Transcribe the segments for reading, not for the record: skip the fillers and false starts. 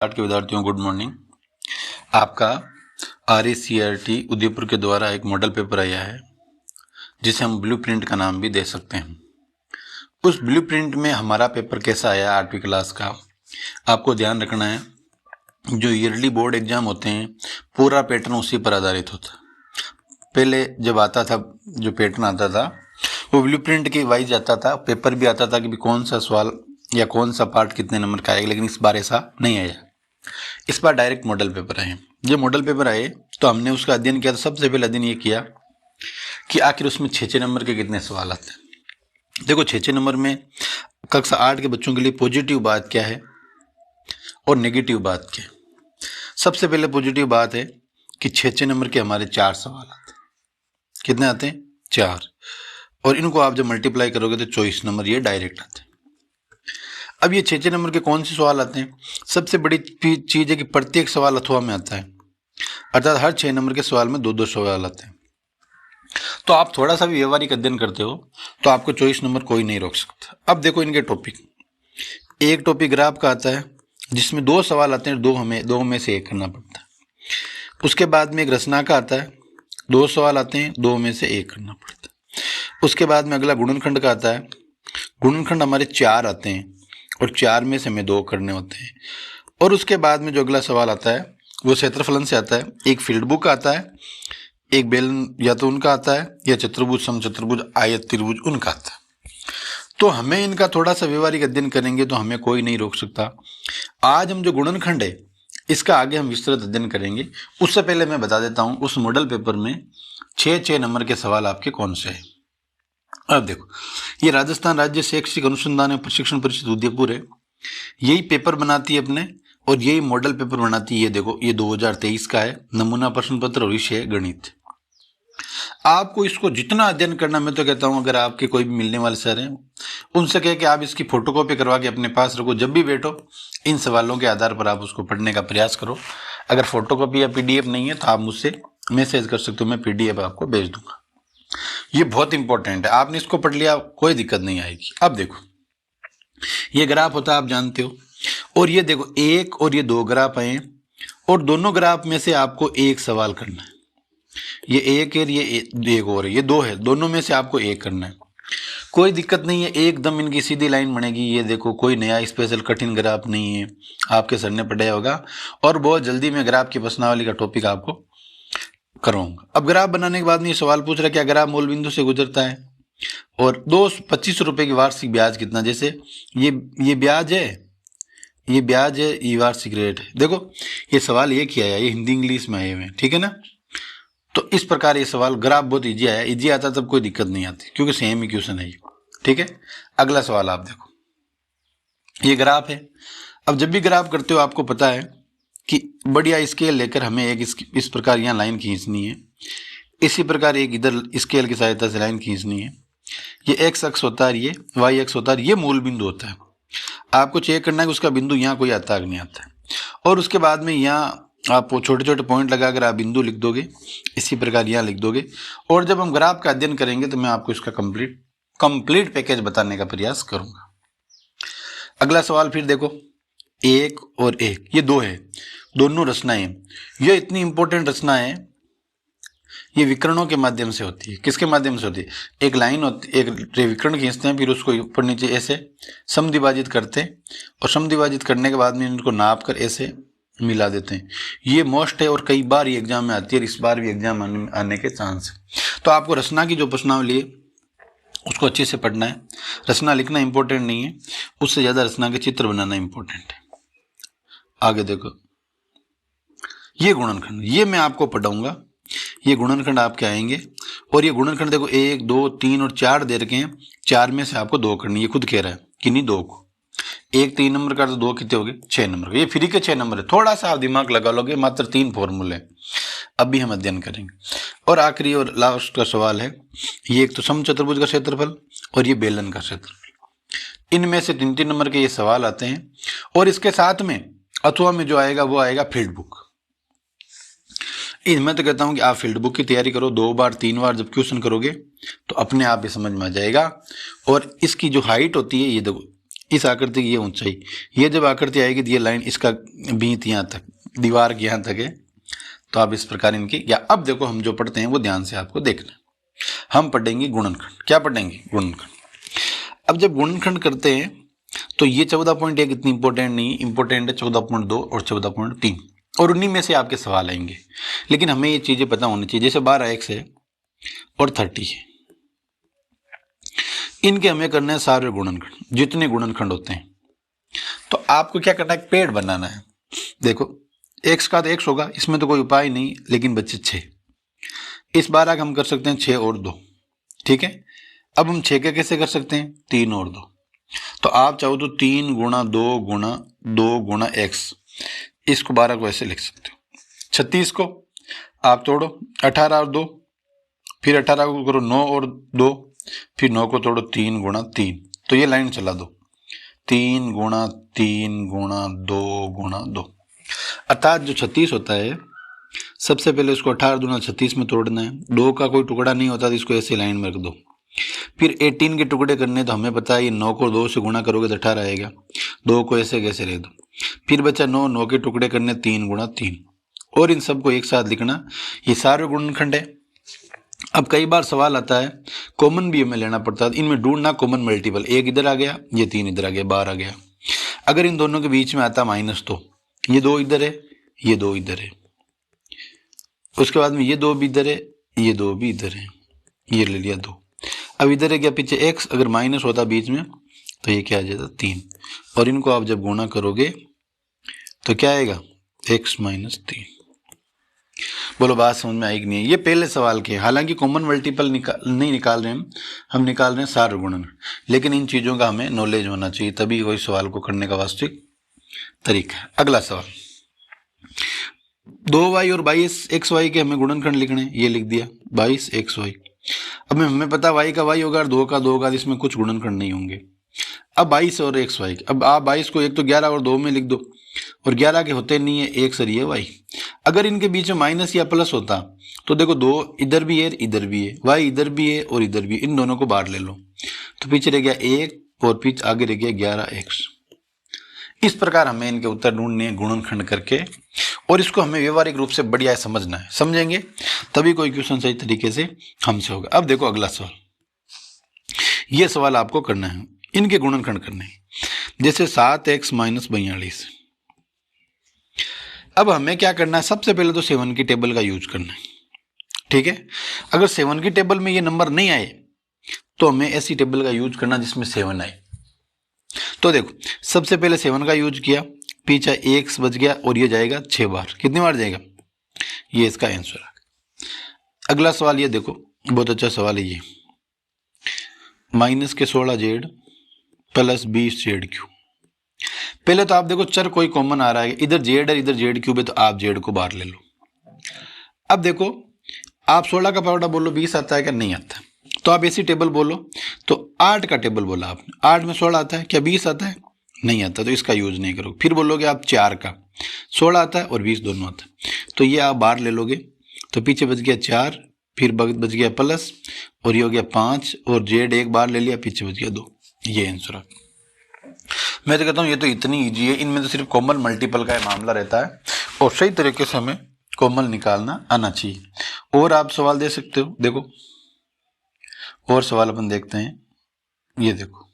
पाठ के विद्यार्थियों गुड मॉर्निंग। आपका RACRT उदयपुर के द्वारा एक मॉडल पेपर आया है जिसे हम ब्लूप्रिंट का नाम भी दे सकते हैं। उस ब्लूप्रिंट में हमारा पेपर कैसा आया 8वीं क्लास का, आपको ध्यान रखना है। जो ईयरली बोर्ड एग्जाम होते हैं पूरा पैटर्न उसी पर आधारित होता है। पहले जब आता था जो पैटर्न आता था वो ब्लूप्रिंट के वाइज आता था, पेपर भी आता था कि कौन सा सवाल या कौन सा पार्ट कितने नंबर का आएगा, लेकिन इस बार ऐसा नहीं आया। इस बार डायरेक्ट मॉडल पेपर आए। जब मॉडल पेपर आए तो हमने उसका अध्ययन किया। तो सबसे पहले अध्ययन ये किया कि आखिर उसमें 6 नंबर के कितने सवाल आते हैं। देखो 6 नंबर में कक्षा 8 के बच्चों के लिए पॉजिटिव बात क्या है और नेगेटिव बात क्या है। सबसे पहले पॉजिटिव बात है कि 6 नंबर के हमारे 4 सवाल आते हैं। कितने आते हैं? 4। और इनको आप जब मल्टीप्लाई करोगे तो 24 नंबर ये डायरेक्ट आते हैं। अब ये 6 नंबर के कौन से सवाल आते हैं? सबसे बड़ी चीज़ है कि प्रत्येक सवाल अथवा में आता है, अर्थात हर 6 नंबर के सवाल में 2-2 सवाल आते हैं। तो आप थोड़ा सा भी व्यवहारिक अध्ययन करते हो तो आपको 24 नंबर कोई नहीं रोक सकता। अब देखो इनके टॉपिक, एक टॉपिक ग्राफ का आता है जिसमें 2 सवाल आते हैं, दो में से एक करना पड़ता है। उसके बाद में एक रचना का आता है, 2 सवाल आते हैं, 2 में से एक करना पड़ता है। उसके बाद में अगला गुणनखंड का आता है, गुणनखंड हमारे 4 आते हैं और 4 में से हमें 2 करने होते हैं। और उसके बाद में जो अगला सवाल आता है वो क्षेत्रफलन से आता है। एक फील्ड बुक आता है, एक बेलन या तो उनका आता है या चतुर्भुज, समचतुर्भुज, आयत, त्रिभुज उनका आता है। तो हमें इनका थोड़ा सा व्यवहारिक अध्ययन करेंगे तो हमें कोई नहीं रोक सकता। आज हम जो गुणनखंड है इसका आगे हम विस्तृत अध्ययन करेंगे। उससे पहले मैं बता देता हूँ उस मॉडल पेपर में 6 नंबर के सवाल आपके कौन से हैं। अब देखो ये राजस्थान राज्य शैक्षिक अनुसंधान एवं प्रशिक्षण परिषद उदयपुर है, यही पेपर बनाती है अपने और यही मॉडल पेपर बनाती है। ये देखो ये 2023 का है, नमूना प्रश्न पत्र और विषय गणित। आपको इसको जितना अध्ययन करना, मैं तो कहता हूं अगर आपके कोई भी मिलने वाले सर हैं उनसे कह के आप इसकी फोटोकॉपी करवा के अपने पास रखो। जब भी बैठो इन सवालों के आधार पर आप उसको पढ़ने का प्रयास करो। अगर फोटोकॉपी या PDF नहीं है तो आप मुझसे मैसेज कर सकते हो, मैं PDF आपको भेज दूंगा। ये बहुत इंपॉर्टेंट है, आपने इसको पढ़ लिया कोई दिक्कत नहीं आएगी। अब देखो ये ग्राफ होता है आप जानते हो, और ये देखो 1 और ये 2 ग्राफ आए और दोनों ग्राफ में से आपको एक सवाल करना है। ये 1 है, ये एक और है, ये 2 है, दोनों में से आपको एक करना है। कोई दिक्कत नहीं है, एकदम इनकी सीधी लाइन बनेगी। ये देखो कोई नया स्पेशल कठिन ग्राफ नहीं है, आपके सर ने पढ़ाया होगा और बहुत जल्दी मैं ग्राफ की प्रश्नावली का टॉपिक आपको करूँगा। अब ग्राफ बनाने के बाद में ये सवाल पूछ रहा है क्या ग्राफ मूल बिंदु से गुजरता है और 25 रुपये की वार्षिक ब्याज कितना। जैसे ये ब्याज है, ये ब्याज है, ये वार्षिक रेट है। देखो ये सवाल ये किया है, ये हिंदी इंग्लिश में आए हुए हैं, ठीक है ना। तो इस प्रकार ये सवाल ग्राफ बहुत ईजी आया। ईजी आता तब कोई दिक्कत नहीं आती क्योंकि सेम ही क्वेश्चन है, ठीक है। अगला सवाल आप देखो, ये ग्राफ है। अब जब भी ग्राफ करते हो आपको पता है कि बढ़िया स्केल लेकर हमें एक इस प्रकार यहाँ लाइन खींचनी है, इसी प्रकार एक इधर स्केल की सहायता से लाइन खींचनी है। ये x अक्ष होता है, ये y अक्ष होता है, ये मूल बिंदु होता है। आपको चेक करना है कि उसका बिंदु यहाँ कोई आता है कि नहीं आता है। और उसके बाद में यहाँ आप छोटे छोटे पॉइंट लगाकर आप बिंदु लिख दोगे, इसी प्रकार यहाँ लिख दोगे। और जब हम ग्राफ का अध्ययन करेंगे तो मैं आपको इसका कंप्लीट पैकेज बताने का प्रयास करूंगा। अगला सवाल फिर देखो, 1 और 1 ये 2 है, दोनों रचनाएं। ये इतनी इंपॉर्टेंट रचना है, ये विकर्णों के माध्यम से होती है। किसके माध्यम से होती है? एक लाइन होती, एक विकर्ण खींचते हैं, फिर उसको ऊपर नीचे ऐसे समद्विभाजित करते हैं और समद्विभाजित करने के बाद में इनको नाप कर ऐसे मिला देते हैं। ये मोस्ट है और कई बार ये एग्जाम में आती है और इस बार भी एग्जाम आने के चांस है। तो आपको रचना की जो प्रश्नावली है उसको अच्छे से पढ़ना है। रचना लिखना इंपॉर्टेंट नहीं है, उससे ज़्यादा रचना के चित्र बनाना इंपॉर्टेंट है। आगे देखो ये गुणनखंड, ये मैं आपको पढ़ाऊंगा। ये गुणनखंड आपके आएंगे और ये गुणनखंड देखो 1, 2, 3 और 4 दे रखे हैं। 4 में से आपको 2 करनी, ये खुद कह रहा है कि नहीं 2 को। 1 3 नंबर का तो 2 कितने हो गए? 6 नंबर। ये फ्री के 6 नंबर है, थोड़ा सा आप दिमाग लगा लोगे, मात्र 3 फॉर्मूले अभी हम अध्ययन करेंगे। और आखिरी और लास्ट का सवाल है, ये एक तो समचतुर्भुज का क्षेत्रफल और ये बेलन का क्षेत्रफल। इनमें से 3 नंबर के ये सवाल आते हैं और इसके साथ में अथवा में जो आएगा वो आएगा फील्ड बुक। मैं तो कहता हूं कि आप फील्ड बुक की तैयारी करो, 2 बार 3 बार जब क्वेश्चन करोगे तो अपने आप ही समझ में आ जाएगा। और इसकी जो हाइट होती है ये देखो इस आकृति की ये ऊंचाई, ये जब आकृति आएगी तो ये लाइन इसका बीत यहाँ तक, दीवार के यहाँ तक है। तो आप इस प्रकार इनकी, या अब देखो हम जो पढ़ते हैं वो ध्यान से आपको देखना है। हम पढ़ेंगे गुणनखंड। क्या पढ़ेंगे? गुणनखंड। अब जब गुणनखंड करते हैं तो ये 14.1 इतनी इंपॉर्टेंट नहीं, इंपॉर्टेंट है 14.2 और 14.3, और उन्हीं में से आपके सवाल आएंगे। लेकिन हमें ये चीजें पता होनी चाहिए, जैसे 12x है और 30 है, इनके हमें करना है सारे गुणनखंड, जितने गुणनखंड होते हैं। तो आपको क्या करना है? पेड़ बनाना है। देखो x का तो x होगा, इसमें तो कोई उपाय नहीं, लेकिन बच्चे 6, इस 12 का हम कर सकते हैं 6 और 2, ठीक है। अब हम 6 के कैसे कर सकते हैं? 3 और 2। तो आप चाहो तो 3 गुणा 2 गुणा 2 गुणा x, इसको 12 को ऐसे लिख सकते हो। 36 को आप तोड़ो, 18 और 2, फिर 18 को करो 9 और 2, फिर 9 को तोड़ो 3 गुणा 3, तो ये लाइन चला दो, 3 गुणा 3 गुणा 2 गुणा 2। अर्थात जो 36 होता है, सबसे पहले उसको 18 दूना 36 में तोड़ना है। 2 का कोई टुकड़ा नहीं होता तो इसको ऐसे लाइन में रख दो। फिर 18 के टुकड़े करने, तो हमें पता है ये 9 को 2 से गुणा करोगे तो 18 आएगा, 2 को ऐसे कैसे रख दो। फिर बचा 9, 9 के टुकड़े करने 3 गुणा 3, और इन सबको एक साथ लिखना। ये सारे गुणनखंड है। अब कई बार सवाल आता है, कॉमन भी हमें लेना पड़ता है, इनमें ढूंढना कॉमन मल्टीपल। 1 इधर आ गया, ये 3 इधर आ गया, 12 आ गया। अगर इन दोनों के बीच में आता माइनस, तो ये 2 इधर है, ये 2 इधर है, उसके बाद में ये 2 भी इधर है, ये 2 भी इधर है, ये ले लिया 2। अब इधर है क्या? पीछे x, अगर माइनस होता बीच में तो ये क्या आ जाता? 3, और इनको आप जब गुणा करोगे तो क्या आएगा? x minus 3। बोलो बात समझ में आएगी नहीं? ये पहले सवाल के, हालांकि कॉमन मल्टीपल नहीं निकाल रहे हम निकाल रहे हैं सार्वगुणन। लेकिन इन चीज़ों का हमें नॉलेज होना चाहिए, तभी कोई सवाल को करने का वास्तविक तरीका है। अगला सवाल, 2y और 22xy के हमें गुणनखंड लिखने, ये लिख दिया 22xy। अब हमें पता y का y होगा और 2 का 2 होगा, इसमें कुछ गुणनखंड नहीं होंगे। अब 22 और xy, अब आप 22 को एक तो 11 और 2 में लिख दो, और 11 के होते नहीं है, एक सर ये y। अगर इनके बीच में माइनस या प्लस होता तो देखो 2 इधर भी है, इधर भी है, y इधर भी है और इधर भी है, इन दोनों को बाहर ले लो, तो पीछे रह गया 1 और पीछे आगे रह गया 11x। इस प्रकार हमें इनके उत्तर ढूंढने हैं गुणनखंड करके, और इसको हमें व्यवहारिक रूप से बढ़िया समझना है। समझेंगे तभी कोई क्वेश्चन सही तरीके से हमसे होगा। अब देखो अगला सवाल, ये सवाल आपको करना है, इनके गुणनखंड करने हैं। जैसे 7x माइनस 42। अब हमें क्या करना है? सबसे पहले तो 7 की टेबल का यूज करना है, ठीक है। अगर 7 की टेबल में ये नंबर नहीं आए तो हमें ऐसी टेबल का यूज करना जिसमें 7 आए। तो देखो सबसे पहले 7 का यूज किया, पीछे x बच गया, और ये जाएगा 6 बार। कितनी बार जाएगा? ये इसका आंसर है। अगला सवाल ये देखो, बहुत अच्छा सवाल है ये, माइनस के 16z प्लस 20z3। पहले तो आप देखो चर कोई कॉमन आ रहा है, इधर z है इधर z3 है, तो आप z को बाहर ले लो। अब देखो आप 16 का पावड़ा बोलो 20 आता है क्या? नहीं आता। तो आप ऐसी टेबल बोलो, तो 8 का टेबल बोला आपने, 8 में 16 आता है क्या? 20 आता है? नहीं आता, तो इसका यूज नहीं करोगे। फिर बोलोगे आप 4 का, 16 आता है और 20 दोनों आता है, तो ये आप बाहर ले लोगे, तो पीछे बच गया 4, फिर बच गया प्लस, और ये हो गया 5, और z एक बार ले लिया, पीछे बच गया 2। ये आंसर है। मैं तो कहता हूँ ये तो इतनी ईजी है, इनमें तो सिर्फ कॉमन मल्टीपल का मामला रहता है, और सही तरीके से हमें कॉमन निकालना आना चाहिए। और आप सवाल दे सकते हो, देखो और सवाल अपन देखते हैं। ये देखो,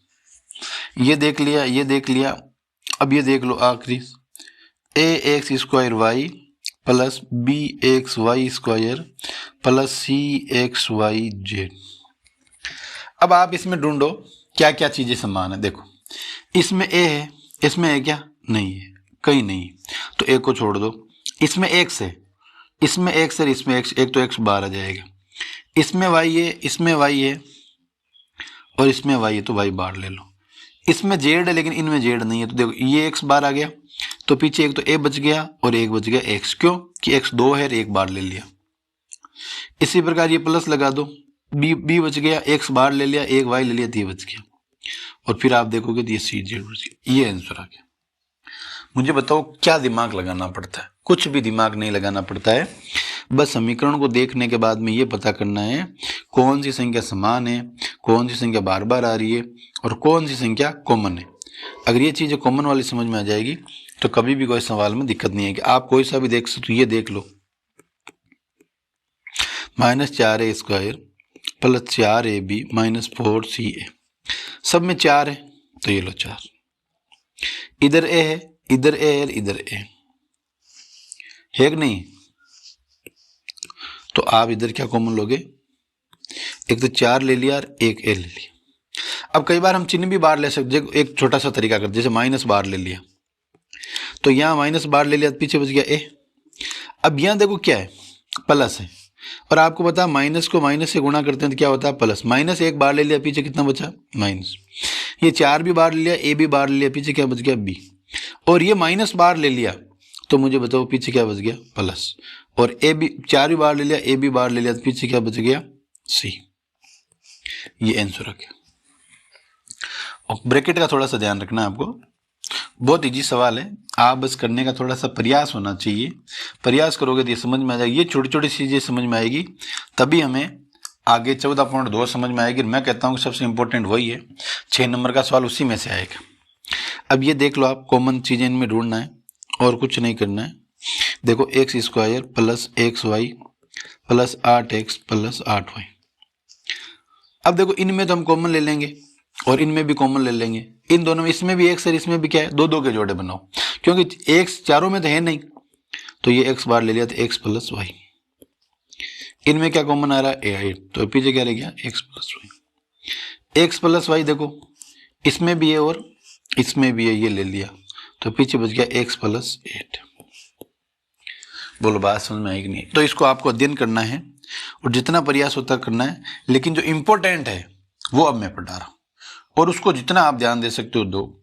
ये देख लिया, ये देख लिया, अब ये देख लो आखिरी, ax² y plus bxy² plus cxyz। अब आप इसमें ढूंढो क्या क्या चीजें समान है। देखो इसमें a है, इसमें a क्या? नहीं है, कहीं नहीं, तो a को छोड़ दो। इसमें x है, इसमें x है, इसमें x, एक तो x बाहर आ जाएगा। इसमें y है, इसमें y है, और इसमें y है, तो y बाहर ले लो। इसमें z है लेकिन इनमें z नहीं है, तो देखो ये x बाहर आ गया, तो पीछे एक तो a बच गया और एक बच गया x। क्यों? कि x 2 है, एक बाहर ले लिया। इसी प्रकार ये प्लस लगा दो, b बच गया, x बाहर ले लिया, एक y ले लिया, तो ये बच गया, और फिर आप देखोगे तो ये cz बच गया। ये आंसर आ गया। मुझे बताओ क्या दिमाग लगाना पड़ता है? कुछ भी दिमाग नहीं लगाना पड़ता है, बस समीकरण को देखने के बाद में ये पता करना है कौन सी संख्या समान है, कौन सी संख्या बार बार आ रही है, और कौन सी संख्या कॉमन है। अगर ये चीज़ें कॉमन वाली समझ में आ जाएगी तो कभी भी कोई सवाल में दिक्कत नहीं आएगी। आप कोई सा भी देख सकते हो, ये देख लो -4a² + 4ab - 4ca, सब में 4 है तो ये लो 4, इधर a है, इधर a है, इधर a है कि नहीं, तो आप इधर क्या कॉमन लोगे, एक तो 4 ले लिया और एक a ले लिया। अब कई बार हम चिन्ह भी बाहर ले सकते, एक छोटा सा तरीका करते, जैसे माइनस बाहर ले लिया तो यहाँ माइनस बाहर ले लिया तो पीछे बच गया a। अब यहाँ देखो क्या है, प्लस है, और आपको पता माइनस को माइनस से गुणा करते हैं तो क्या होता है प्लस, माइनस एक बाहर ले लिया पीछे कितना बचा माइनस, ये 4 भी बाहर ले लिया, a भी बाहर ले लिया, पीछे क्या बच गया b, और ये माइनस बाहर ले लिया तो मुझे बताओ पीछे क्या बच गया प्लस, और a भी 4 भी बाहर ले लिया, a भी बाहर ले लिया तो पीछे क्या बच गया c। ये आंसर आ गया। और ब्रैकेट का थोड़ा सा ध्यान रखना है आपको, बहुत इजी सवाल है, आप बस करने का थोड़ा सा प्रयास होना चाहिए, प्रयास करोगे तो ये समझ में आ जाएगी, ये छोटी छोटी चीज़ें समझ में आएगी तभी हमें आगे 14.2 समझ में आएगी। मैं कहता हूँ कि सबसे इंपॉर्टेंट वही है, 6 नंबर का सवाल उसी में से आएगा। अब ये देख लो, आप कॉमन चीज़ें इनमें ढूंढना है और कुछ नहीं करना है। देखो x² + xy + 8x + 8y। अब देखो इनमें तो हम कॉमन ले लेंगे और इनमें भी कॉमन ले लेंगे, इन दोनों में, इसमें भी x और इसमें भी क्या है, दो दो के जोड़े बनाओ, क्योंकि x चारों में तो है नहीं, तो ये x बार ले लिया तो x + y। इनमें क्या कॉमन आ रहा है 8, तो पीछे क्या रह गया x + y। x + y देखो इसमें भी है और इसमें भी है, ये ले लिया तो पीछे बच गया x + 8। बोलो बात समझ में आएगी नहीं? तो इसको आपको अध्ययन करना है और जितना प्रयास होता करना है, लेकिन जो इम्पोर्टेंट है वो अब मैं पढ़ा रहा हूँ और उसको जितना आप ध्यान दे सकते हो दो।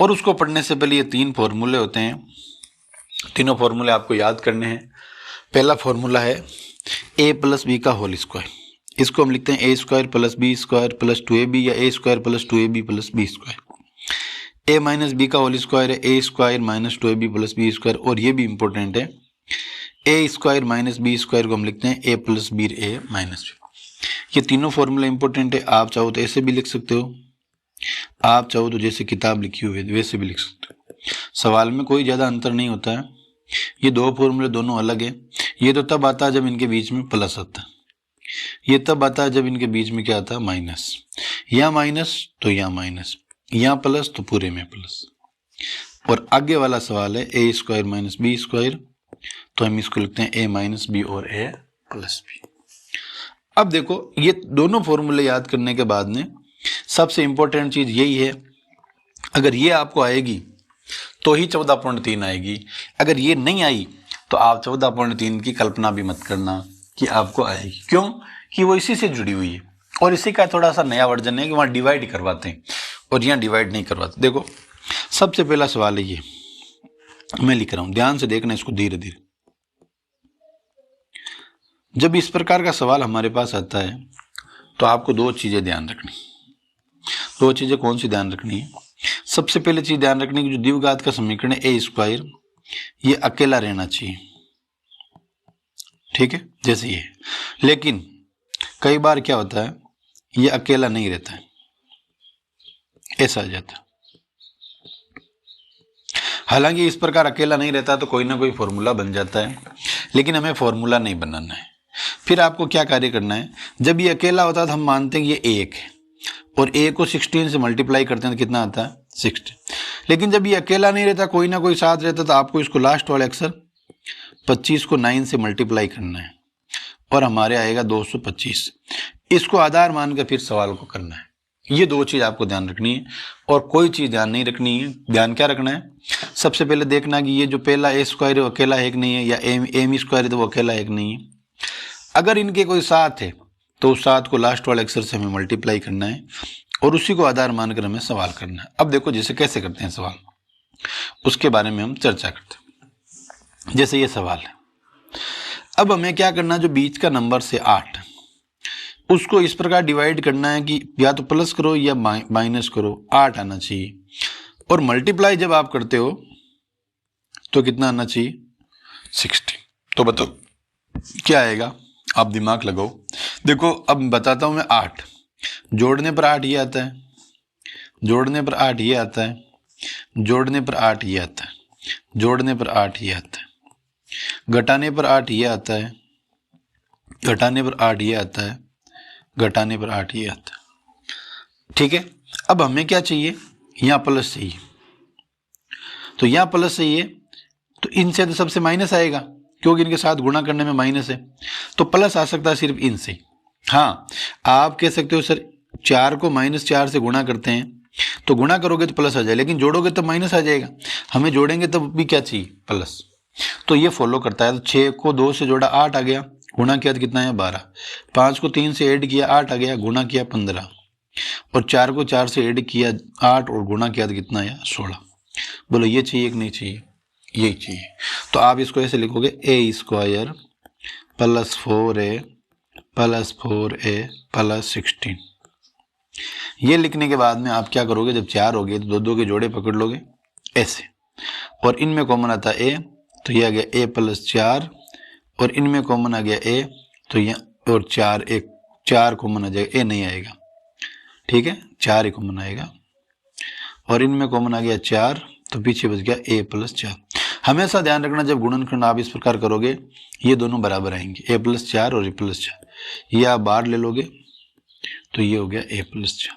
और उसको पढ़ने से पहले ये 3 फॉर्मूले होते हैं, तीनों फॉर्मूले आपको याद करने हैं। पहला फॉर्मूला है a + b का होल स्क्वायर, इसको हम लिखते हैं a² + b² + 2ab या a² + 2ab + b²। a - b का होल स्क्वायर है a² - 2ab + b², और ये भी इंपॉर्टेंट है a² - b² को हम लिखते हैं a + b - b। ये तीनों फॉर्मूला इंपॉर्टेंट है। आप चाहो तो ऐसे भी लिख सकते हो, आप चाहो तो जैसे किताब लिखी हुई है वैसे भी लिख सकते हो, सवाल में कोई ज़्यादा अंतर नहीं होता है। ये 2 फॉर्मूले दोनों अलग है, ये तो तब आता है जब इनके बीच में प्लस आता है, ये तब आता है जब इनके बीच में क्या आता है माइनस, या माइनस तो या माइनस, या प्लस तो पूरे में प्लस। और आगे वाला सवाल है a² - b², तो हम इसको लिखते हैं a - b और a + b। अब देखो ये दोनों फॉर्मूले याद करने के बाद में सबसे इंपॉर्टेंट चीज यही है, अगर ये आपको आएगी तो ही 14.3 आएगी, अगर ये नहीं आई तो आप 14.3 की कल्पना भी मत करना कि आपको आएगी। क्यों कि वो इसी से जुड़ी हुई है, और इसी का थोड़ा सा नया वर्जन है कि वहाँ डिवाइड करवाते हैं और यहाँ डिवाइड नहीं करवाते। देखो सबसे पहला सवाल है, ये मैं लिख रहा हूँ, ध्यान से देखना इसको धीरे धीरे। जब इस प्रकार का सवाल हमारे पास आता है तो आपको 2 चीज़ें ध्यान रखनी। 2 चीज़ें कौन सी ध्यान रखनी है? सबसे पहले चीज़ ध्यान रखनी कि जो द्विघात का समीकरण है a², ये अकेला रहना चाहिए, ठीक है, जैसे ये। लेकिन कई बार क्या होता है, ये अकेला नहीं रहता है, ऐसा आ जाता है। हालांकि इस प्रकार अकेला नहीं रहता तो कोई ना कोई फॉर्मूला बन जाता है, लेकिन हमें फॉर्मूला नहीं बनाना है। फिर आपको क्या कार्य करना है, जब ये अकेला होता है तो हम मानते हैं कि ये 1 है, और a को 16 से मल्टीप्लाई करते हैं तो कितना आता है 60। लेकिन जब ये अकेला नहीं रहता, कोई ना कोई साथ रहता, तो आपको इसको लास्ट वाला अक्षर 25 को 9 से मल्टीप्लाई करना है और हमारे आएगा 225। इसको आधार मान कर फिर सवाल को करना है। ये 2 चीज़ आपको ध्यान रखनी है और कोई चीज़ ध्यान नहीं रखनी है। ध्यान क्या रखना है, सबसे पहले देखना कि ये जो पहला a² है वो अकेला है कि नहीं है, या m² है तो वो अकेला है कि नहीं है। अगर इनके कोई साथ है तो उस साथ को लास्ट वाले अक्षर से हमें मल्टीप्लाई करना है और उसी को आधार मानकर हमें सवाल करना है। अब देखो जैसे कैसे करते हैं सवाल, उसके बारे में हम चर्चा करते हैं। जैसे ये सवाल है, अब हमें क्या करना है, जो बीच का नंबर से 8, उसको इस प्रकार डिवाइड करना है कि या तो प्लस करो या माइनस करो, 8 आना चाहिए। और मल्टीप्लाई जब आप करते हो तो कितना आना चाहिए 60। तो बताओ क्या आएगा, आप दिमाग लगाओ। देखो अब बताता हूं मैं, 8 जोड़ने पर 8 ये आता है, जोड़ने पर 8 ये आता है, जोड़ने पर 8 ये आता है, जोड़ने पर 8 ये आता है, घटाने पर 8 ये आता है, घटाने पर 8 ये आता है, घटाने पर 8 ये आता है। ठीक है, अब हमें क्या चाहिए, यहाँ प्लस चाहिए, तो यहाँ प्लस चाहिए, तो इनसे तो सबसे माइनस आएगा क्योंकि इनके साथ गुणा करने में माइनस है, तो प्लस आ सकता है सिर्फ इनसे। हाँ, आप कह सकते हो सर 4 को -4 से गुणा करते हैं तो गुणा करोगे तो प्लस आ जाए, लेकिन जोड़ोगे तो माइनस आ जाएगा, हमें जोड़ेंगे तब भी क्या चाहिए, प्लस। तो ये फॉलो करता है। तो 6 को 2 से जोड़ा 8 आ गया, गुणा किया तो कितना है 12, 5 को 3 से ऐड किया 8 आ गया, गुणा किया 15, और 4 को 4 से ऐड किया 8 और गुणा किया तो कितना आया 16। बोलो ये चाहिए कि नहीं चाहिए, यही चाहिए। तो आप इसको ऐसे लिखोगे a² + 4a + 4a + 16। ये लिखने के बाद में आप क्या करोगे, जब 4 हो गए तो 2 के जोड़े पकड़ लोगे ऐसे, और इनमें कॉमन आता है a, तो ये आ गया a + 4, और इनमें कॉमन आ गया a, तो ये और 4 कॉमन आ जाएगा, a नहीं आएगा। ठीक है, 4 ही कॉमन आएगा, और इनमें कॉमन आ गया 4, तो पीछे बच गया a + 4। हमेशा ध्यान रखना जब गुणनखंड आप इस प्रकार करोगे ये दोनों बराबर आएंगे, a + 4 और a + 4, ये आप बाहर ले लोगे तो ये हो गया a + 4।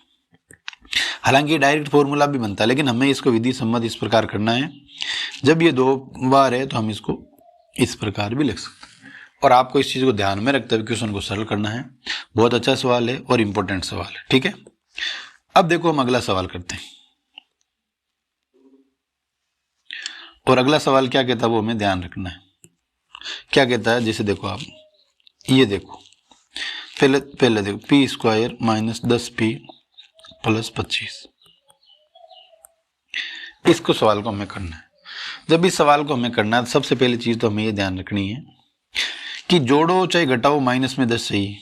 हालांकि डायरेक्ट फॉर्मूला भी बनता है, लेकिन हमें इसको विधि सम्मत इस प्रकार करना है। जब ये 2 बार है तो हम इसको इस प्रकार भी लिख सकते हैं, और आपको इस चीज़ को ध्यान में रखते हुए क्वेश्चन को सरल करना है। बहुत अच्छा सवाल है और इम्पोर्टेंट सवाल है। ठीक है, अब देखो हम अगला सवाल करते हैं, और अगला सवाल क्या कहता है वो हमें ध्यान रखना है। क्या कहता है, जैसे देखो आप ये देखो, पहले देखो p² - 10p + 25, इसको सवाल को हमें करना है। जब इस सवाल को हमें करना है तो सबसे पहली चीज तो हमें ये ध्यान रखनी है कि जोड़ो चाहे घटाओ माइनस में 10 सही,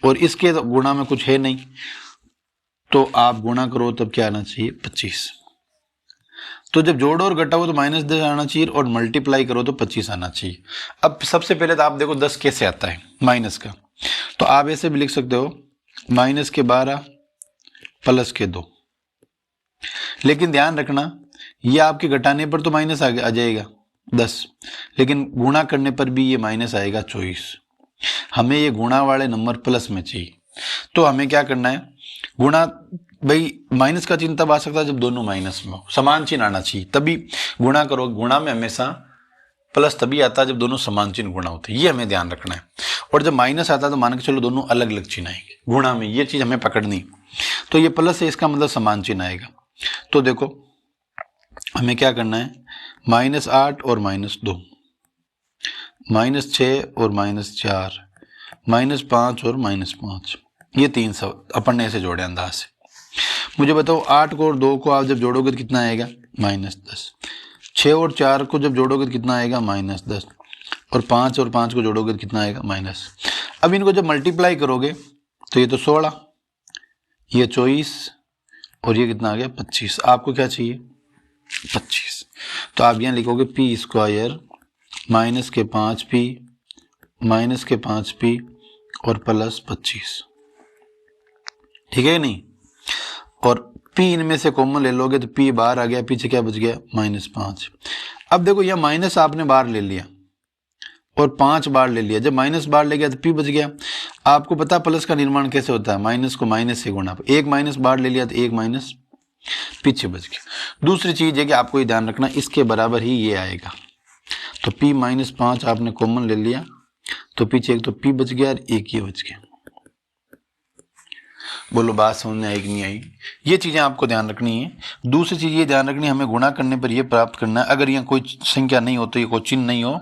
और इसके तो गुणा में कुछ है नहीं, तो आप गुणा करो तब क्या आना चाहिए 25। तो जब जोड़ो और घटाओ तो -10 आना चाहिए, और मल्टीप्लाई करो तो 25 आना चाहिए। अब सबसे पहले तो आप देखो 10 कैसे आता है माइनस का, तो आप ऐसे भी लिख सकते हो -12 + 2, लेकिन ध्यान रखना ये आपके घटाने पर तो माइनस आ जाएगा 10, लेकिन गुणा करने पर भी ये माइनस आएगा 24। हमें ये गुणा वाले नंबर प्लस में चाहिए, तो हमें क्या करना है, गुणा, भाई माइनस का चिन्ह तब आ सकता है जब दोनों माइनस में हो, समान चिन्ह आना चाहिए तभी गुणा करो। गुणा में हमेशा प्लस तभी आता है जब दोनों समान चिन्ह गुणा होते हैं, ये हमें ध्यान रखना है। और जब माइनस आता है तो मान के चलो दोनों अलग अलग चिन्ह आएंगे गुणा में, ये चीज हमें पकड़नी। तो ये प्लस है, इसका मतलब समान चिन्ह आएगा। तो देखो हमें क्या करना है, -8 और -2, -6 और -4, -5 और -5, ये 3 अपन ने ऐसे जोड़े अंदाज से। मुझे बताओ 8 को और 2 को आप जब जोड़ोगे तो कितना आएगा -10, 6 और 4 को जब जोड़ोगे तो कितना आएगा -10, और 5 और 5 को जोड़ोगे तो कितना आएगा -। अब इनको जब मल्टीप्लाई करोगे तो ये तो 16, ये 24, और ये कितना आ गया 25। आपको क्या चाहिए 25, तो आप यहाँ लिखोगे p² -5p -5p और +25। ठीक है नहीं, और p इनमें से कॉमन ले लोगे तो p बाहर आ गया, पीछे क्या बच गया -5। अब देखो यह माइनस आपने बाहर ले लिया और 5 बार ले लिया, जब माइनस बाहर ले गया तो p बच गया। आपको पता प्लस का निर्माण कैसे होता है, माइनस को माइनस से गुणा, एक माइनस बाहर ले लिया तो एक माइनस पीछे बच गया। दूसरी चीज है कि आपको ये ध्यान रखना इसके बराबर ही ये आएगा, तो p -5 आपने कॉमन ले लिया तो पीछे एक तो p बच गया और एक ये बच गया। बोलो बात समझ में आई कि नहीं आई, ये चीजें आपको ध्यान रखनी है। दूसरी चीज ये ध्यान रखनी है हमें गुणा करने पर ये प्राप्त करना है, अगर यहाँ कोई संख्या नहीं हो तो ये कोई चिन्ह नहीं हो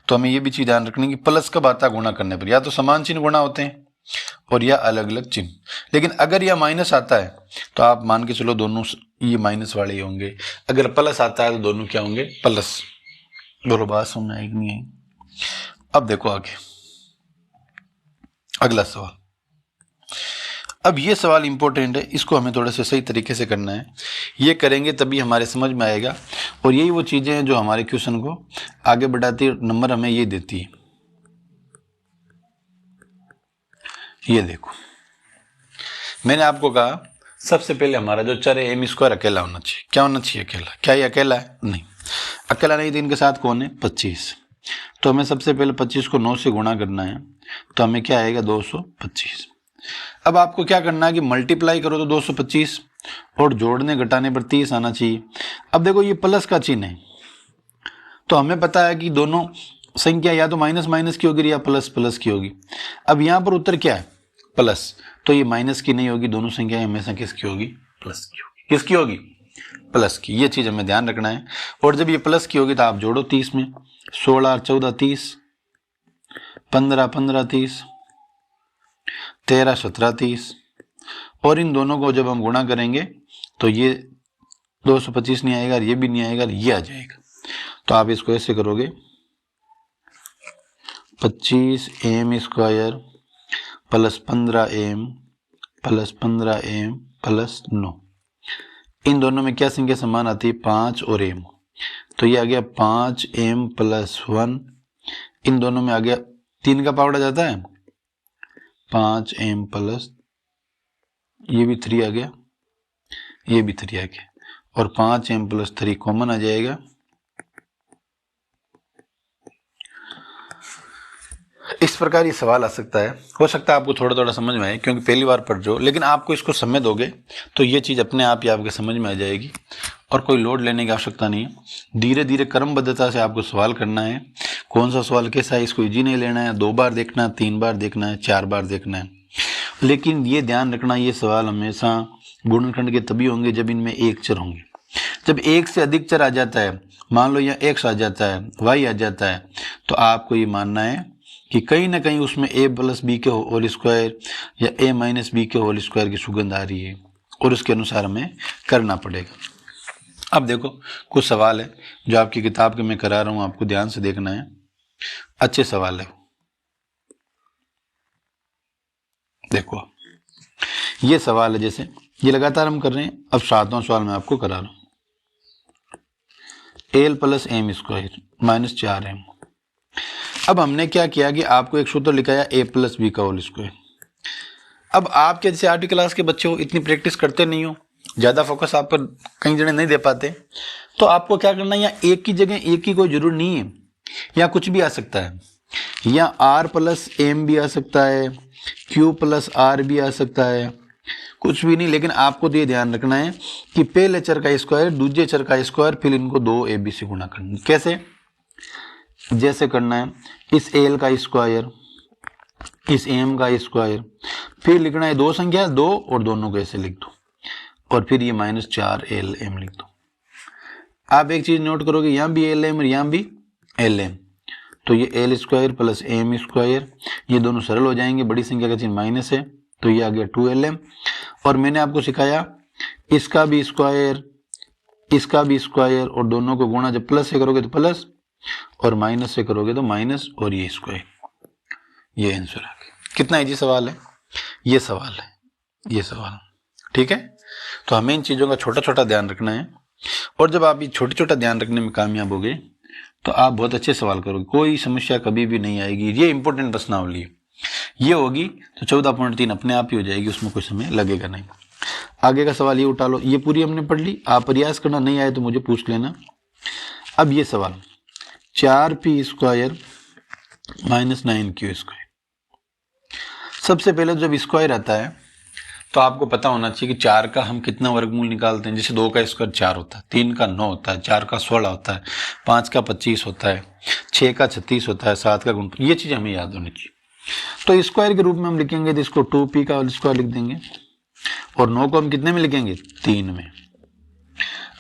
तो हमें ये भी चीज ध्यान रखनी है कि प्लस कब आता है गुणा करने पर, या तो समान चिन्ह गुणा होते हैं और या अलग अलग चिन्ह। लेकिन अगर यह माइनस आता है तो आप मान के चलो दोनों ये माइनस वाले ही होंगे, अगर प्लस आता है तो दोनों क्या होंगे प्लस। बोलो बात समझ में आई कि नहीं आई। अब देखो आगे अगला सवाल। अब ये सवाल इंपॉर्टेंट है, इसको हमें थोड़ा सा सही तरीके से करना है, ये करेंगे तभी हमारे समझ में आएगा। और यही वो चीजें हैं जो हमारे क्वेश्चन को आगे बढ़ाती है, नंबर हमें ये देती है। ये देखो मैंने आपको कहा सबसे पहले हमारा जो चर है एम स्क्वायर अकेला होना चाहिए। क्या होना चाहिए? अकेला। क्या ये अकेला है? नहीं, अकेला नहीं। तो इनके साथ कौन है? 25। तो हमें सबसे पहले 25 को 9 से गुणा करना है, तो हमें क्या आएगा? 225। अब आपको क्या करना है कि मल्टीप्लाई करो तो 225 और जोड़ने घटाने पर 30 आना चाहिए। अब देखो ये प्लस का चिन्ह है, तो हमें पता है कि दोनों संख्या या तो माइनस माइनस की होगी या प्लस प्लस की होगी। अब यहाँ पर उत्तर क्या है? प्लस। तो ये माइनस की नहीं होगी, दोनों संख्याएं हमेशा किसकी होगी? प्लस की होगी। किसकी होगी? प्लस की। ये चीज हमें ध्यान रखना है। और जब ये प्लस की होगी तो आप जोड़ो 30 में, 16 और 14 30, 15 15 30, 13 17 30, और इन दोनों को जब हम गुणा करेंगे तो ये 225 नहीं आएगा, ये भी नहीं आएगा, ये आ जाएगा। तो आप इसको ऐसे करोगे, 25m square plus 15m plus 15m plus 9। इन दोनों में क्या संख्या समान आती है? 5 और m। तो ये आ गया 5m प्लस 1। इन दोनों में आ गया 3 का पावर आ जाता है 5m प्लस, ये भी 3 आ गया, ये भी 3 आ गया, और 5m प्लस 3 कॉमन आ जाएगा। इस प्रकार ये सवाल आ सकता है। हो सकता है आपको थोड़ा थोड़ा समझ में आए क्योंकि पहली बार पढ़ रहे हो, लेकिन आपको इसको समय दोगे तो ये चीज़ अपने आप ही आपके समझ में आ जाएगी और कोई लोड लेने की आवश्यकता नहीं है। धीरे धीरे क्रमबद्धता से आपको सवाल करना है। कौन सा सवाल कैसा है इसको इजी नहीं लेना है, 2 बार देखना है, 3 बार देखना है, 4 बार देखना है। लेकिन ये ध्यान रखना, ये सवाल हमेशा गुणनखंड के तभी होंगे जब इनमें एक चर होंगे। जब एक से अधिक चर आ जाता है, मान लो यहाँ x आ जाता है, y आ जाता है, तो आपको ये मानना है कि कहीं ना कहीं उसमें a प्लस बी के होल स्क्वायर या a माइनस बी के होल स्क्वायर की सुगंध आ रही है, और उसके अनुसार हमें करना पड़ेगा। अब देखो कुछ सवाल है जो आपकी किताब के मैं करा रहा हूं, आपको ध्यान से देखना है। अच्छे सवाल है। देखो ये सवाल है, जैसे ये लगातार हम कर रहे हैं। अब 7वां सवाल मैं आपको करा रहा हूं। L plus M square minus 4m। अब हमने क्या किया कि आपको एक सूत्र लिखाया a प्लस बी का होल स्क्वायर। अब आप क्या जैसे 8वीं क्लास के बच्चे हो, इतनी प्रैक्टिस करते नहीं हो, ज़्यादा फोकस आप पर कई जने नहीं दे पाते, तो आपको क्या करना है, यहाँ एक की जगह एक की कोई जरूर नहीं है, यहाँ कुछ भी आ सकता है। यहाँ r प्लस एम भी आ सकता है, q प्लस r भी आ सकता है, कुछ भी नहीं। लेकिन आपको तो ये ध्यान रखना है कि पहले चर का स्क्वायर, दूसरे चर का स्क्वायर, फिर इनको 2ab से गुणा करना। कैसे? जैसे करना है, इस एल का स्क्वायर, इस एम का स्क्वायर, फिर लिखना है 2 संख्या 2 और दोनों को ऐसे लिख दो, और फिर ये माइनस 4lm लिख दो। आप एक चीज नोट करोगे, यहाँ भी lm और यहाँ भी lm, तो ये L square plus M square, ये दोनों सरल हो जाएंगे, बड़ी संख्या का चिन्ह माइनस है, तो ये आ गया 2lm। और मैंने आपको सिखाया इसका भी स्क्वायर, इसका भी स्क्वायर, और दोनों को गुणा जब प्लस से करोगे तो प्लस, और माइनस से करोगे तो माइनस, और ये स्क्वायर। ये आंसर आ गया। कितना इजी सवाल है ये सवाल है, ये सवाल। ठीक है, तो हमें इन चीज़ों का छोटा छोटा ध्यान रखना है, और जब आप ये छोटे छोटा ध्यान रखने में कामयाब हो गए तो आप बहुत अच्छे सवाल करोगे, कोई समस्या कभी भी नहीं आएगी। ये इंपॉर्टेंट प्रश्नावली है, ये होगी तो 14.3 अपने आप ही हो जाएगी, उसमें कोई समय लगेगा नहीं। आगे का सवाल ये उठा लो, ये पूरी हमने पढ़ ली, आप प्रयास करना, नहीं आए तो मुझे पूछ लेना। अब ये सवाल 4p square minus 9q square. सबसे पहले जब स्क्वायर आता है तो आपको पता होना चाहिए कि 4 का हम कितना वर्गमूल निकालते हैं। जैसे 2 का स्क्वायर 4 होता है, 3 का 9 होता है, 4 का 16 होता है, 5 का 25 होता है, 6 का 36 होता है, 7 का 49। ये चीज़ हमें याद होनी चाहिए। तो स्क्वायर के रूप में हम लिखेंगे तो इसको 2p का होल स्क्वायर लिख देंगे, और 9 को हम कितने में लिखेंगे? 3 में।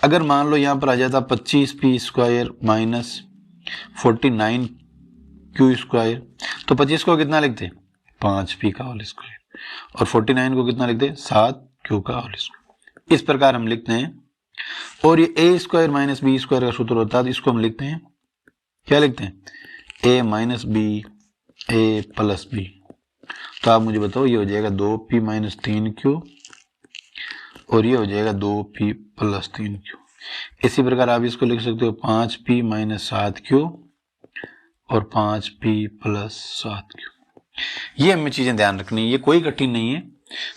अगर मान लो यहाँ पर आ जाता 25p square minus 49q square, तो 25 को कितना लिखते? 5p का होल स्क्वायर, और 49 को कितना लिखते? 7q का होल स्क्वायर। इस प्रकार हम लिखते हैं। और ये a square minus B square का सूत्र होता है, तो इसको हम लिखते हैं, क्या लिखते हैं? a minus B a plus B. तो आप मुझे बताओ, ये हो जाएगा 2p माइनस 3q, और ये हो जाएगा 2p प्लस 3q। इसी प्रकार आप इसको लिख सकते हो 5p माइनस 7q और 5p प्लस 7q। ये हमें चीजें ध्यान रखनी है, ये कोई कठिन नहीं है,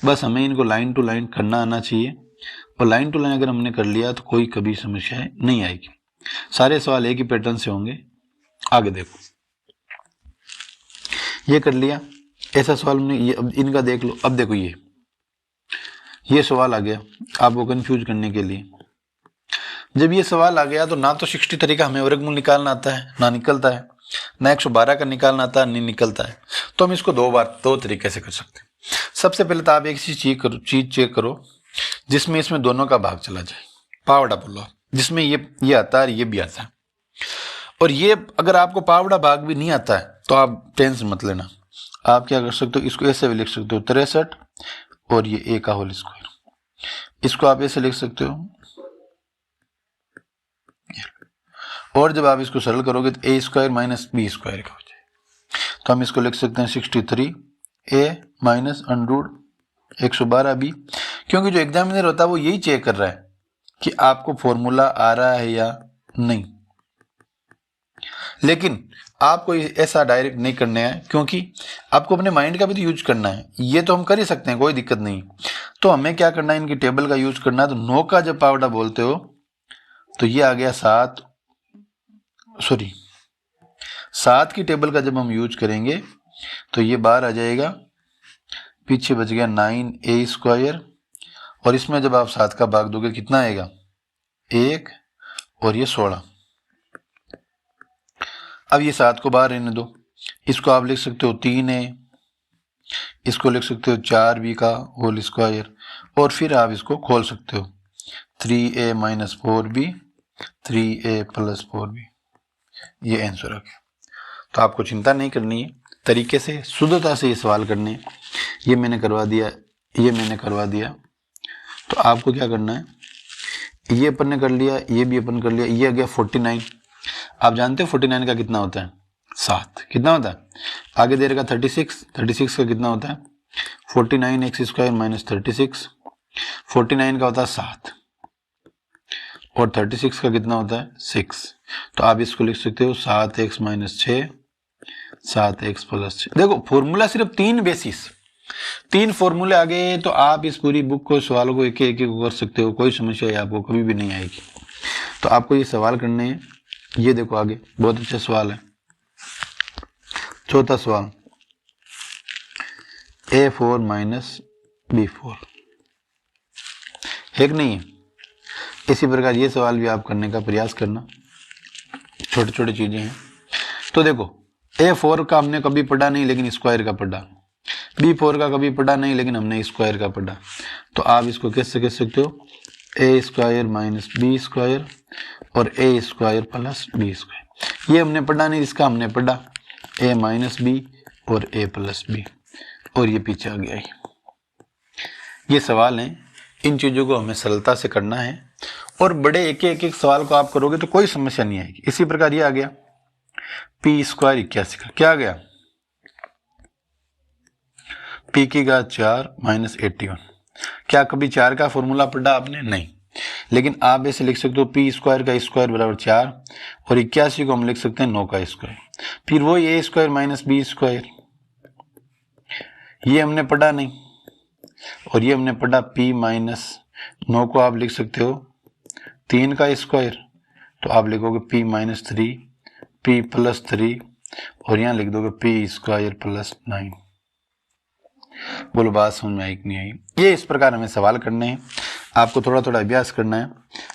बस हमें इनको लाइन टू लाइन करना आना चाहिए, और लाइन टू लाइन अगर हमने कर लिया तो कोई कभी समस्या नहीं आएगी। सारे सवाल एक ही पैटर्न से होंगे। आगे देखो, ये कर लिया, ऐसा सवाल हमने ये, अब इनका देख लो। अब देखो ये सवाल आ गया आपको कंफ्यूज करने के लिए। जब ये सवाल आ गया तो ना तो 60 तरीका हमें वर्गमूल निकालना आता है, ना निकलता है, ना 112 का निकालना आता है, नहीं निकलता है। तो हम इसको दो तरीके से कर सकते हैं। सबसे पहले तो आप एक चीज चेक करो जिसमें इसमें दोनों का भाग चला जाए, पावड़ा बोलो, जिसमें ये आता है, ये भी आता है। और ये अगर आपको पावड़ा भाग भी नहीं आता है तो आप टेंशन मत लेना, आप क्या कर सकते हो, इसको ऐसे भी लिख सकते हो 63 और ये a का होल स्क्वायर, इसको आप ऐसे लिख सकते हो। और जब आप इसको सरल करोगे तो a square minus B square का हो जाएगा। तो हम इसको लिख सकते हैं 63a माइनस अंडरूट 112b, क्योंकि जो एग्जामिनर होता है वो यही चेक कर रहा है कि आपको फॉर्मूला आ रहा है या नहीं। लेकिन आपको ऐसा डायरेक्ट नहीं करना है, क्योंकि आपको अपने माइंड का भी तो यूज करना है। ये तो हम कर ही सकते हैं, कोई दिक्कत नहीं। तो हमें क्या करना है, इनकी टेबल का यूज करना है। तो 9 का जब पावड़ा बोलते हो तो ये आ गया 7 की टेबल का जब हम यूज करेंगे तो ये बाहर आ जाएगा, पीछे बच गया 9a स्क्वायर, और इसमें जब आप 7 का भाग दोगे कितना आएगा 1, और ये 16। अब ये 7 को बाहर रहने दो, इसको आप लिख सकते हो 3a, इसको लिख सकते हो 4b का होल स्क्वायर, और फिर आप इसको खोल सकते हो 3a minus 4b 3a plus 4b। ये आंसर आ गया। तो आपको चिंता नहीं करनी है, तरीके से शुद्धता से ये सवाल करने हैं। ये मैंने करवा दिया, तो आपको क्या करना है, ये अपन ने कर लिया, ये भी अपन कर लिया। ये आ गया 49। आप जानते हो 49 का कितना होता है 7, कितना होता है, आगे दे रखा 36 का कितना होता है 49 एक्स स्क्वायर माइनस 36। 49 का होता है 7 और 36 का कितना होता है 6। तो आप इसको लिख सकते हो 7x माइनस 6 7x प्लस 6। देखो फॉर्मूला सिर्फ 3 फॉर्मूले आ गए तो आप इस पूरी बुक को सवालों को एक एक कर सकते हो, कोई समस्या आपको कभी भी नहीं आएगी। तो आपको ये सवाल करने हैं। ये देखो आगे बहुत अच्छा सवाल है, चौथा सवाल, A4 माइनस B4 है कि नहीं है। इसी प्रकार ये सवाल भी आप करने का प्रयास करना, छोटे छोटे चीजें हैं। तो देखो A4 का हमने कभी पढ़ा नहीं लेकिन स्क्वायर का पढ़ा, B4 का कभी पढ़ा नहीं लेकिन हमने स्क्वायर का पढ़ा। तो आप इसको कैसे कह सकते हो, A square minus B square और A square plus B square. ये हमने पढ़ा नहीं, इसका हमने पढ़ा A माइनस B और A प्लस B, और ये पीछे आ गया है। ये सवाल हैं, इन चीज़ों को हमें सरलता से करना है, और बड़े एक सवाल को आप करोगे तो कोई समस्या नहीं आएगी। इसी प्रकार ये आ गया P स्क्वायर 81 का, क्या आ गया P की घात 4 माइनस 81। क्या कभी 4 का फॉर्मूला पढ़ा आपने, नहीं, लेकिन आप ऐसे लिख सकते हो P स्क्वायर का स्क्वायर बराबर 4 और 81 को हम लिख सकते हैं 9 का स्क्वायर। फिर वो A square minus B square, ये हमने पढ़ा नहीं, और ये हमने पढ़ा P माइनस 9 को आप लिख सकते हो 3 का स्क्वायर, तो आप लिखोगे P माइनस 3 P प्लस 3 और यहाँ लिख दोगे P स्क्वायर प्लस 9। बोलो बात समझ में आई कि नहीं आई। ये इस प्रकार हमें सवाल करने हैं, आपको थोड़ा थोड़ा अभ्यास करना है।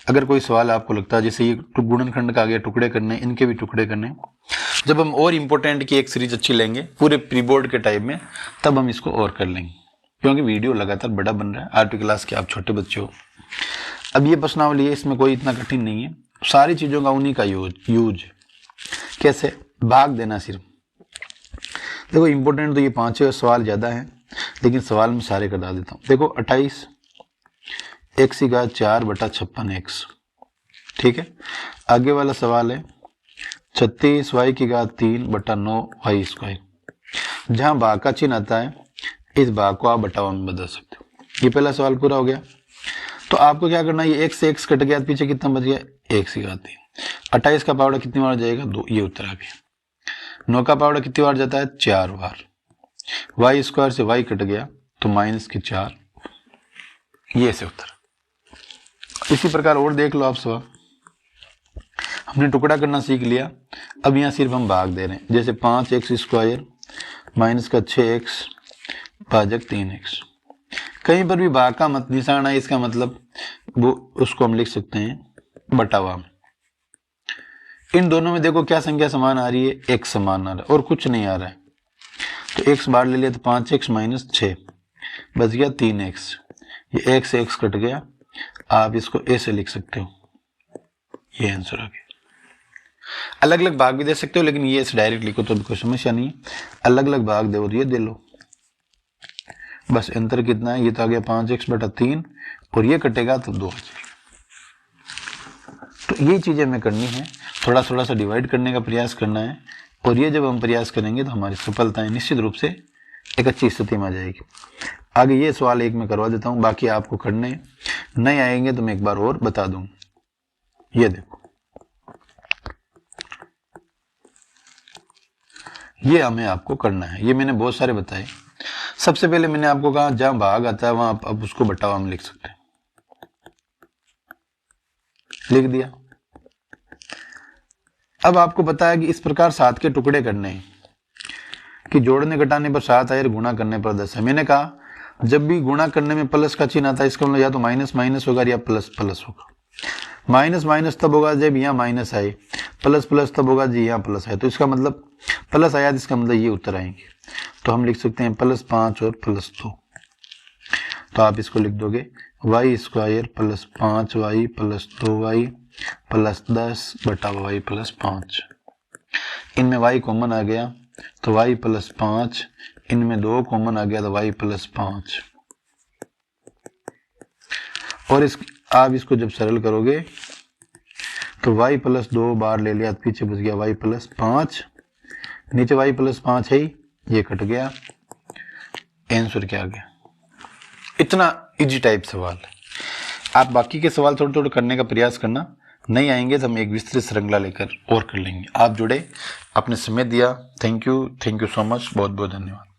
अगर कोई सवाल आपको लगता है जैसे ये गुणनखंड का आ गया, टुकड़े करने, इनके भी टुकड़े करने, जब हम और इम्पोर्टेंट की एक सीरीज अच्छी लेंगे पूरे प्री बोर्ड के टाइप में, तब हम इसको और कर लेंगे, क्योंकि वीडियो लगातार बड़ा बन रहा है। 8वीं क्लास के आप छोटे बच्चे हो। अब ये प्रश्नावली है, इसमें कोई इतना कठिन नहीं है, सारी चीज़ों का उन्हीं का यूज कैसे भाग देना सिर्फ। देखो इम्पोर्टेंट तो ये 5 सवाल ज़्यादा हैं, लेकिन सवाल में सारे करा देता हूँ। देखो 28 x की घात 4 बटा 56x, ठीक है। आगे वाला सवाल है 36 y की घात 3 बटा 9 y स्क्वायर। जहाँ भाग का चिन्ह आता है इस भाग को आप बटाव में बदल सकते हो। ये पहला सवाल पूरा हो गया। तो आपको क्या करना है, ये x से x कट गया, पीछे कितना बच गया, x की घात 3। 28 का पावड़ा कितनी बार जाएगा, 2, ये उत्तर आ गया। 9 का पावड़ा कितनी बार जाता है, 4 बार। y स्क्वायर से y कट गया तो -4, ये ऐसे उत्तर। इसी प्रकार और देख लो आप सवाल। हमने टुकड़ा करना सीख लिया, अब यहाँ सिर्फ हम भाग दे रहे हैं। जैसे 5x² माइनस का 6x भाजक 3x। कहीं पर भी भाग का मत निशान है, इसका मतलब वो उसको हम लिख सकते हैं बटावा में। इन दोनों में देखो क्या संख्या समान आ रही है, x समान आ रहा है और कुछ नहीं आ रहा है, तो x बाहर ले लिया तो 5x माइनस 6 बच गया 3x। ये x से x कट गया, आप इसको ऐसे लिख सकते हो, ये आंसर आ गया। अलग अलग भाग भी दे सकते हो, लेकिन ये ऐसे डायरेक्ट लिखो तो कोई समस्या नहीं है। अलग अलग भाग दे और ये दे लो, बस अंतर कितना है, ये तो आ गया 5x/3 और ये कटेगा तो 2 आ जाएगा। तो ये चीजें हमें करनी है, थोड़ा थोड़ा सा डिवाइड करने का प्रयास करना है, और ये जब हम प्रयास करेंगे तो हमारी सफलताएं निश्चित रूप से एक अच्छी स्थिति में आ जाएगी। आगे ये सवाल एक मैं करवा देता हूं, बाकी आपको करने नहीं आएंगे तो मैं एक बार और बता दूं। ये देखो, ये हमें आपको करना है, ये मैंने बहुत सारे बताए। सबसे पहले मैंने आपको कहा जहां भाग आता है वहां आप उसको बटावा में लिख सकते हैं, लिख दिया। अब आपको पता है कि इस प्रकार 7 के टुकड़े करने हैं कि जोड़ने घटाने पर 7 आए और गुणा करने पर 10 है। मैंने कहा जब भी गुणा करने में प्लस का चिन्ह आता है, इसका मतलब या तो माइनस माइनस होगा या प्लस प्लस होगा। माइनस माइनस तब होगा जब यहाँ माइनस आए, प्लस प्लस तब होगा जी यहाँ प्लस है। तो इसका मतलब प्लस आया, इसका मतलब ये उत्तर आएंगे। तो हम लिख सकते हैं +5 और +2। तो आप इसको लिख दोगे y² + 5y + 2y + 10 बटा y + 5। इनमें y कॉमन आ गया तो y + 5, इनमें 2 कॉमन आ गया तो y + 5। और आप इसको जब सरल करोगे तो y + 2 बार ले लिया, पीछे बच गया y + 5, नीचे y + 5 है, ये कट गया, आंसर क्या आ गया। इतना इजी टाइप सवाल है। आप बाकी के सवाल थोड़े थोड़े करने का प्रयास करना, नहीं आएंगे तो हम एक विस्तृत श्रृंखला लेकर और कर लेंगे। आप जुड़े, आपने समय दिया, थैंक यू सो मच, बहुत बहुत धन्यवाद।